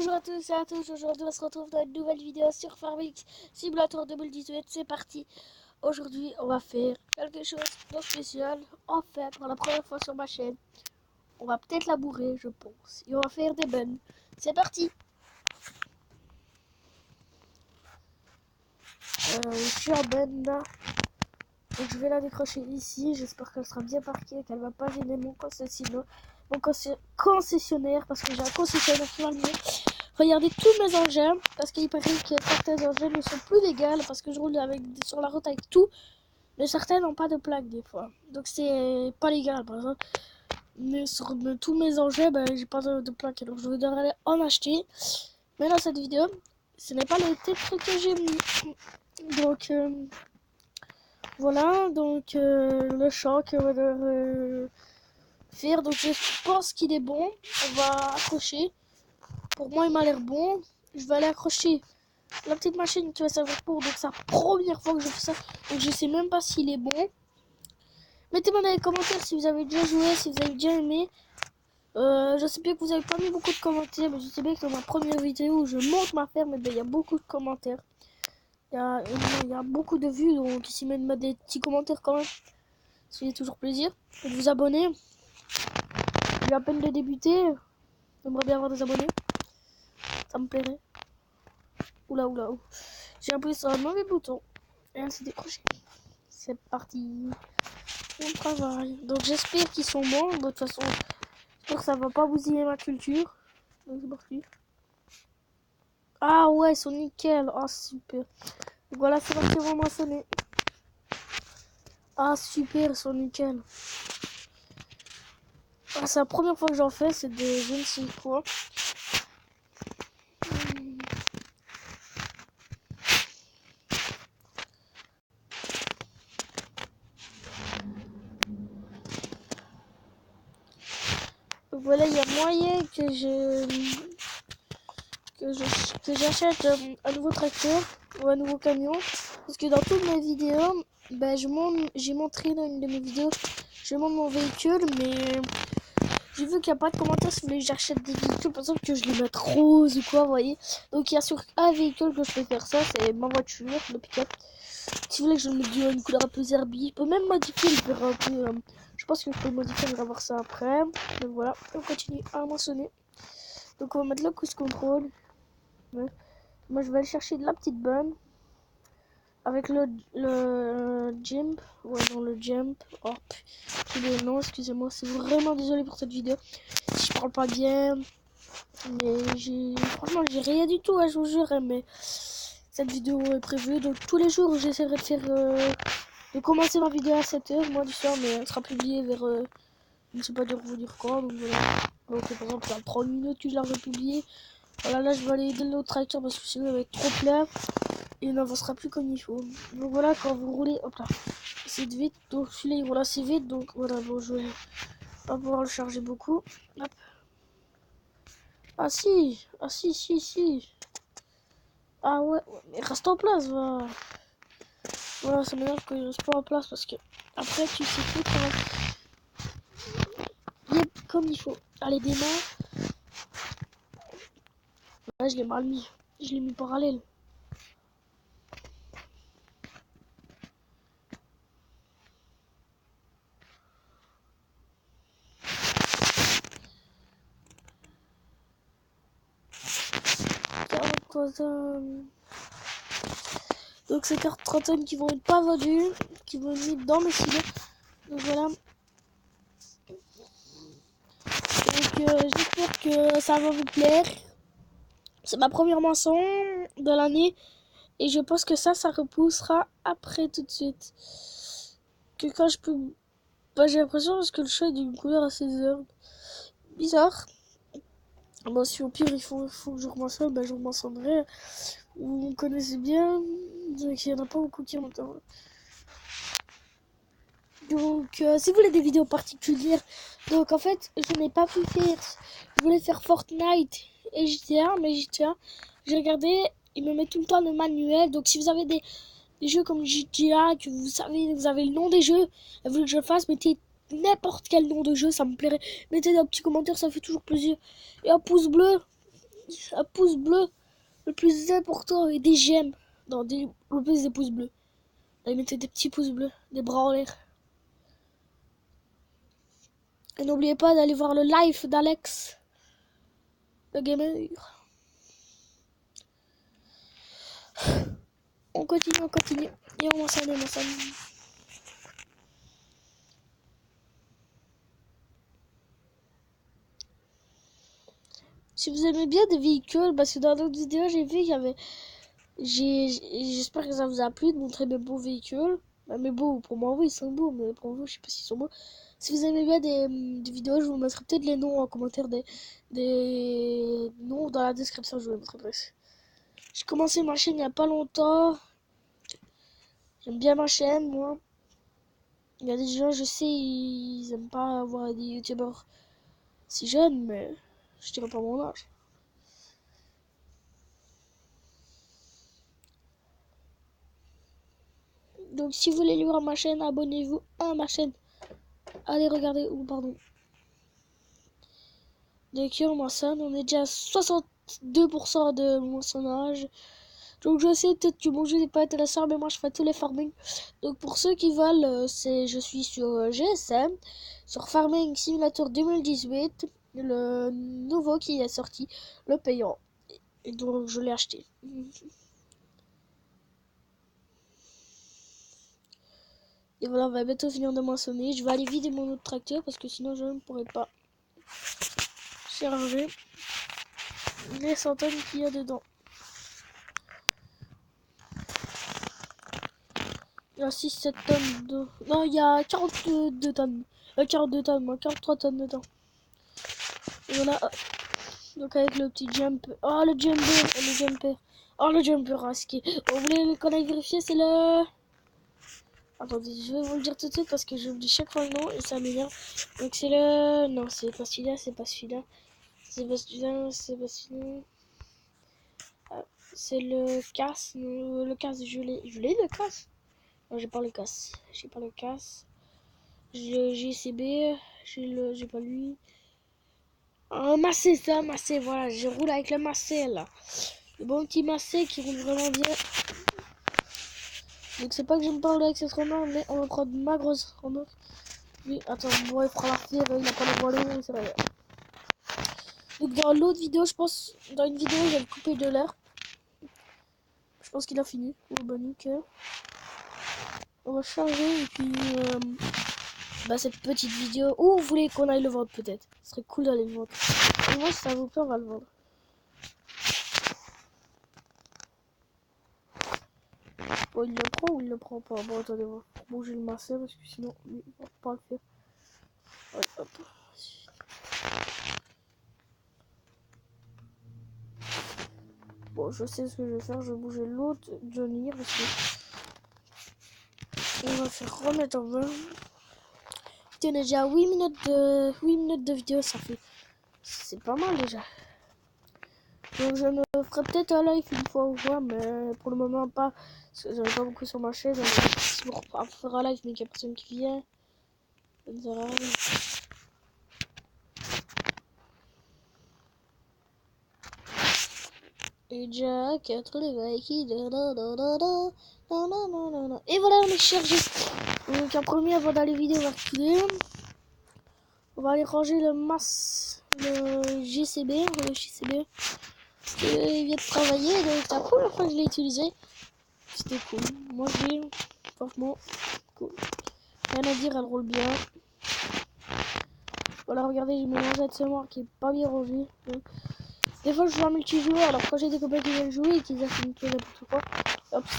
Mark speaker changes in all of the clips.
Speaker 1: Bonjour à tous et à tous, aujourd'hui on se retrouve dans une nouvelle vidéo sur Farming Simulator 2018, c'est parti. Aujourd'hui on va faire quelque chose de spécial, enfin pour la première fois sur ma chaîne. On va peut-être labourer je pense, et on va faire des buns. C'est parti. Je suis en bun là, donc je vais la décrocher ici, j'espère qu'elle sera bien parquée, qu'elle va pas gêner mon concessionnaire, parce que j'ai un concessionnaire qui va le mieux. Regardez tous mes engins, parce qu'il paraît que certains engins ne sont plus légaux, parce que je roule sur la route avec tout, mais certains n'ont pas de plaque des fois. Donc c'est pas légal, par exemple. Mais sur tous mes engins, j'ai pas de plaque, donc je vais devoir aller en acheter. Mais dans cette vidéo, ce n'est pas le titre que j'ai mis. Donc voilà, donc le champ qu'on va devoir faire. Donc je pense qu'il est bon, on va accrocher. Pour moi, il m'a l'air bon. Je vais aller accrocher la petite machine qui va servir pour. Donc, c'est la première fois que je fais ça. Donc, je sais même pas s'il est bon. Mettez-moi dans les commentaires si vous avez déjà joué, si vous avez déjà aimé. Je sais bien que vous avez pas mis beaucoup de commentaires, mais je sais bien que dans ma première vidéo où je monte ma ferme, il y a beaucoup de commentaires. Il y a beaucoup de vues, donc si vous mettez des petits commentaires quand même, ça fait toujours plaisir. Et de vous abonner. J'ai à peine de débuter. J'aimerais bien avoir des abonnés. Ça me plairait. Oula. J'ai appuyé sur un mauvais bouton. Et elle s'est décrochée. C'est parti. On travaille. Donc j'espère qu'ils sont bons. De toute façon, j'espère que ça va pas bousiller ma culture. Donc c'est parti. Ah ouais, ils sont nickel. Ah super. Donc voilà, c'est parti, on va moissonner. Ah super, ils sont nickel. Ah, c'est la première fois que j'en fais, c'est des je ne sais quoi. Donc voilà, il y a moyen que j'achète un nouveau tracteur ou un nouveau camion, parce que dans toutes mes vidéos, j'ai montré dans une de mes vidéos, je montre mon véhicule, mais j'ai vu qu'il n'y a pas de commentaires si vous voulez que j'achète des véhicules, par exemple que je les mette rose ou quoi, vous voyez. Donc il y a sur un véhicule que je peux faire ça, c'est ma voiture, le pick-up. Si vous voulez que je me dise une couleur un peu zerbi, je peux même modifier le faire un peu. Je pense que je peux le modifier, on va voir ça après. Donc voilà, on continue à moissonner. Donc on va mettre le cruise control. Ouais. Moi je vais aller chercher de la petite bonne. Avec le jump. Ouais, non, le jump. Oh, non, excusez-moi, c'est vraiment désolé pour cette vidéo. Si je parle pas bien. Mais franchement, j'ai rien du tout, je vous jure. Mais cette vidéo est prévue. Donc tous les jours, j'essaierai de faire. De commencer ma vidéo à 7h, moi du soir, mais elle sera publiée vers. Je ne sais pas dire vous dire quand. Donc voilà. Donc par exemple, ça 30 minutes que je la republie. Voilà, là je vais aller aider l'autre tracteur parce que sinon il va être trop plein et il n'avancera plus comme il faut. Donc voilà, quand vous roulez, hop là, c'est vite. Donc celui-là il roule assez vite, donc voilà, bon, je vais pas pouvoir le charger beaucoup. Hop. Ah si. Ah ouais, mais reste en place, va. Voilà, ça m'énerve que je reste pas en place parce que après tu sais plus comment. Yep, comme il faut. Allez, démarre. Là, je l'ai mal mis. Je l'ai mis parallèle. Donc ces cartes trentaines qui vont être pas vendues, qui vont être mises dans mes silos. Donc voilà. Donc j'espère que ça va vous plaire. C'est ma première moisson de l'année. Et je pense que ça repoussera après tout de suite. Que quand je peux... j'ai l'impression parce que le chat est d'une couleur assez bizarre. Bon, si au pire il faut que je remoissonne, je remoissonnerai. Vous me connaissez bien. Donc il n'y en a pas beaucoup qui m'entendent. Donc si vous voulez des vidéos particulières, donc en fait je n'ai pas pu faire, je voulais faire Fortnite et GTA, mais GTA, j'ai regardé, il me met tout le temps le manuel. Donc si vous avez des jeux comme GTA, que vous savez, vous avez le nom des jeux, et vous voulez que je le fasse, mettez n'importe quel nom de jeu, ça me plairait. Mettez un petit commentaire, ça fait toujours plaisir. Et un pouce bleu, un pouce bleu, le plus important, et des j'aime. Non, le plus des pouces bleus. Là, mettez des petits pouces bleus, des bras en l'air. Et n'oubliez pas d'aller voir le live d'Alex, le gamer. On continue. Et on s'en. Si vous aimez bien des véhicules, parce que dans d'autres vidéos, j'ai vu qu'il y avait... J'espère que ça vous a plu de montrer mes beaux véhicules. Bah, mais beaux, pour moi, oui, ils sont beaux, mais pour vous, je sais pas s'ils sont beaux. Si vous aimez bien des vidéos, je vous mettrai peut-être les noms en commentaire des noms dans la description, je vous les mettrai presque. J'ai commencé ma chaîne il y a pas longtemps. J'aime bien ma chaîne, moi. Il y a des gens, je sais, ils aiment pas voir des youtubeurs si jeunes, mais je dirais pas mon âge. Donc si vous voulez lire ma chaîne, abonnez-vous à ma chaîne. Allez regarder, pardon. Donc on moissonne, on est déjà à 62% de moissonnage. Donc je sais peut-être que mon jeu n'est pas intéressant, mais moi je fais tous les farming. Donc pour ceux qui veulent, je suis sur GSM, sur Farming Simulator 2018, le nouveau qui est sorti, le payant. Et donc je l'ai acheté. Et voilà, on va bientôt finir de moissonner. Je vais aller vider mon autre tracteur parce que sinon je ne pourrais pas charger les centaines qu'il y a dedans. Il y a 6-7 tonnes d'eau. Non, il y a 42 tonnes. 42 tonnes, moi, 43 tonnes dedans. Et voilà. Donc avec le petit jump. Oh, le jumper. Oh, le jumper rasqué. Vous voulez qu'on aille vérifier, c'est le... Attendez, je vais vous le dire tout de suite parce que j'oublie chaque fois le nom et ça m'énerve. Donc c'est le... Non, c'est pas celui-là, c'est pas celui-là. C'est pas celui-là, c'est pas celui-là. Ah, c'est le casse. Le casse, je l'ai le casse. Non, j'ai pas le casse. J'ai pas le casse. J'ai JCB. J'ai pas lui. Un massé, c'est un massé, voilà. Je roule avec le massé là. Le bon petit massé qui roule vraiment bien. Donc c'est pas que je me parle avec cette remorque, mais on va prendre ma grosse remorque. Lui, attends, bon, il fera la fière, il n'a pas le ballon, c'est vrai. Donc dans l'autre vidéo, je pense, dans une vidéo, il va le couper de l'air. Je pense qu'il a fini. Oh bah nickel. On va charger et puis cette petite vidéo. Ou vous voulez qu'on aille le vendre peut-être. Ce serait cool d'aller le vendre. Et moi si ça vous plaît, on va le vendre. Bon, il le prend ou il le prend pas? Bon, attendez, on va bouger le masser parce que sinon, il va pas le faire. Ouais, hop. Bon, je sais ce que je vais faire. Je vais bouger l'autre Johnny parce que on va faire remettre en main. On est déjà à 8 minutes de vidéo, ça fait. C'est pas mal déjà. Donc je me ferai peut-être un live une fois ou quoi, mais pour le moment pas. Parce que j'en ai pas beaucoup sur ma chaîne. Donc si on fera un live mais qu'il n'y a personne qui vient, ça ne sert à rien. Et déjà 4 les qui et voilà, on est chargé. Donc en premier, avant d'aller vider, on va reculer. On va aller ranger le JCB. Le JCB. Il vient de travailler, donc la première fois que je l'ai utilisé, c'était cool. Moi j'ai franchement cool. Rien à dire, elle roule bien. Voilà, regardez, j'ai mon rangette semoir qui est pas bien rangé. Des fois je joue en multijoueur, alors quand j'ai des copains qui viennent jouer et qui disent que n'importe quoi.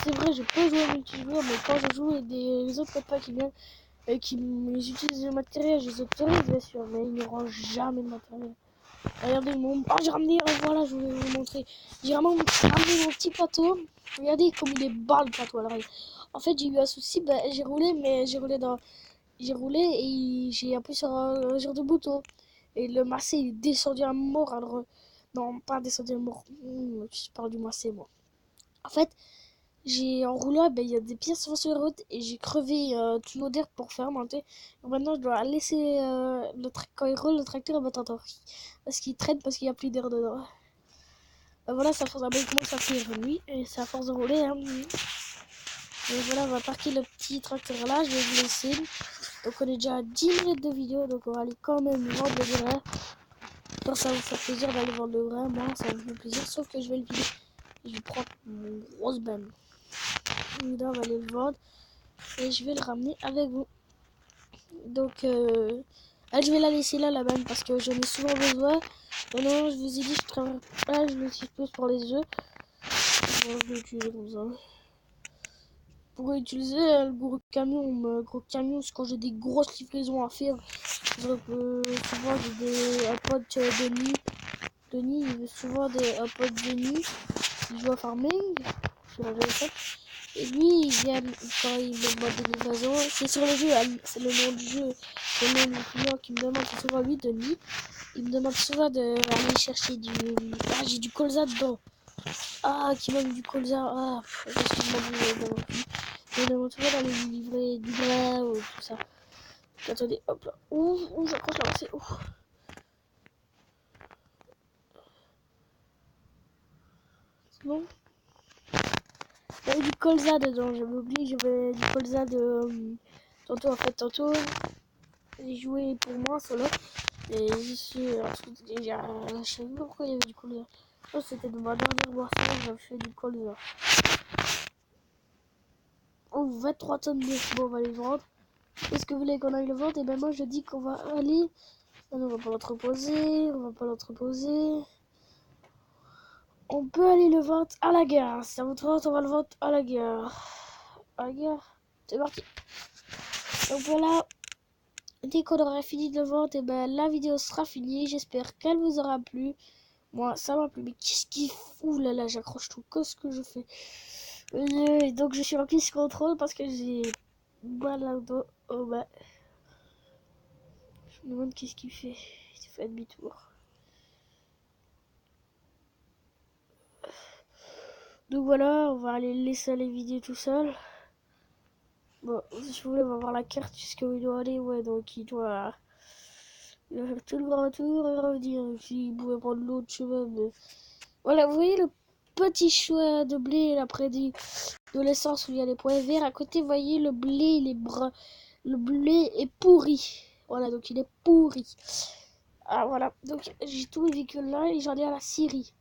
Speaker 1: C'est vrai, je peux jouer en multijoueur, mais quand je joue avec des autres copains qui viennent et qui utilisent le matériel, je les autorise bien sûr, mais ils ne rangent jamais le matériel. Regardez mon... Oh, j'ai ramené... voilà, je vais vous montrer. J'ai ramené mon petit plateau. Regardez comme il est bas le plateau. Alors, en fait, j'ai eu un souci. Ben, j'ai roulé, mais j'ai roulé et j'ai appuyé sur un genre de bouton. Et le massé, il est descendu à mort. Alors, non, pas descendu à mort. Je parle du massé, moi. En fait, en roulant, il y a des pièces sur la route et j'ai crevé tout l'odeur pour faire monter. Donc maintenant, je dois laisser quand il roule le tracteur, parce qu'il traîne parce qu'il n'y a plus d'air dedans. Voilà, ça commence à faire nuit et c'est à force de rouler. Hein. Et voilà, on va parquer le petit tracteur là, je vais vous laisser. Donc on est déjà à 10 minutes de vidéo, donc on va aller quand même vendre le grain. Quand ça va vous faire plaisir d'aller vendre le grain, moi ça va me faire plaisir, sauf que je vais le vider. Je vais prendre mon grosse benne. Là, on va aller le vendre et je vais le ramener avec vous. Donc je vais la laisser là, la benne, parce que j'en ai souvent besoin. Maintenant, je vous ai dit, je travaille là, je l'utilise plus pour les œufs. Je vais l'utiliser comme ça. Pour utiliser le gros camion, c'est quand j'ai des grosses livraisons à faire. Donc, souvent, j'ai un pote Denis. Denis, il veut souvent un pote Denis. Il joue à farming. Sur la GSF. Et lui, il vient quand il me demande des livraisons. C'est sur le jeu, c'est le nom du jeu. C'est le nom du client qui me demande, c'est souvent lui, Denis. Il me demande souvent d'aller chercher du. Ah, j'ai du colza dedans. Ah, qui m'a mis du colza. Ah, je demande souvent d'aller lui livrer du grain ou tout ça. Attendez, hop là. Ouh, j'accroche là, c'est. C'est bon. Il y avait du colza dedans, j'avais oublié, j'avais du colza de. Tantôt, j'ai joué pour moi solo. Et je suis. Je savais pas pourquoi il y avait du colza. Je pense que c'était de ma dernière boisson, j'avais fait du colza. Oh, 23 tonnes de. Bon, on va les vendre. Est-ce que vous voulez qu'on aille le vendre? Et ben moi je dis qu'on va aller. Non, on va pas l'entreposer, on va pas l'entreposer. On peut aller le vendre à la gare. Si ça vous tente, on va le vendre à la gare. À la gare. C'est parti. Donc voilà. Dès qu'on aura fini de le vendre, et ben la vidéo sera finie. J'espère qu'elle vous aura plu. Moi, ça m'a plu. Mais qu'est-ce qu'il fout? Ouh là là, j'accroche tout. Qu'est-ce que je fais? Donc je suis en piste contrôle parce que j'ai mal au dos. Oh bah. Je me demande qu'est-ce qu'il fait. Il fait demi-tour. Donc voilà, on va aller laisser les vidéos tout seul. Bon, si vous voulez, on va voir la carte jusqu'où il doit aller. Ouais, donc il va faire tout le grand tour et revenir. S'il pouvait prendre l'autre chemin, mais... Voilà, vous voyez le petit choix de blé là près de l'essence où il y a les points verts. À côté, vous voyez, le blé, il est brun. Le blé est pourri. Voilà, donc il est pourri. Ah voilà, donc j'ai tous les véhicules là et j'en ai à la scierie.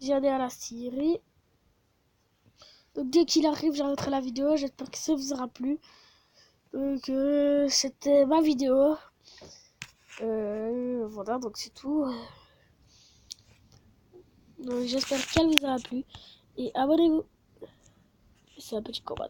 Speaker 1: J'en ai à la scierie. Donc dès qu'il arrive, j'arrêterai la vidéo. J'espère que ça vous aura plu. Donc c'était ma vidéo. Voilà, donc c'est tout. Donc j'espère qu'elle vous aura plu. Et abonnez-vous. C'est un petit combat.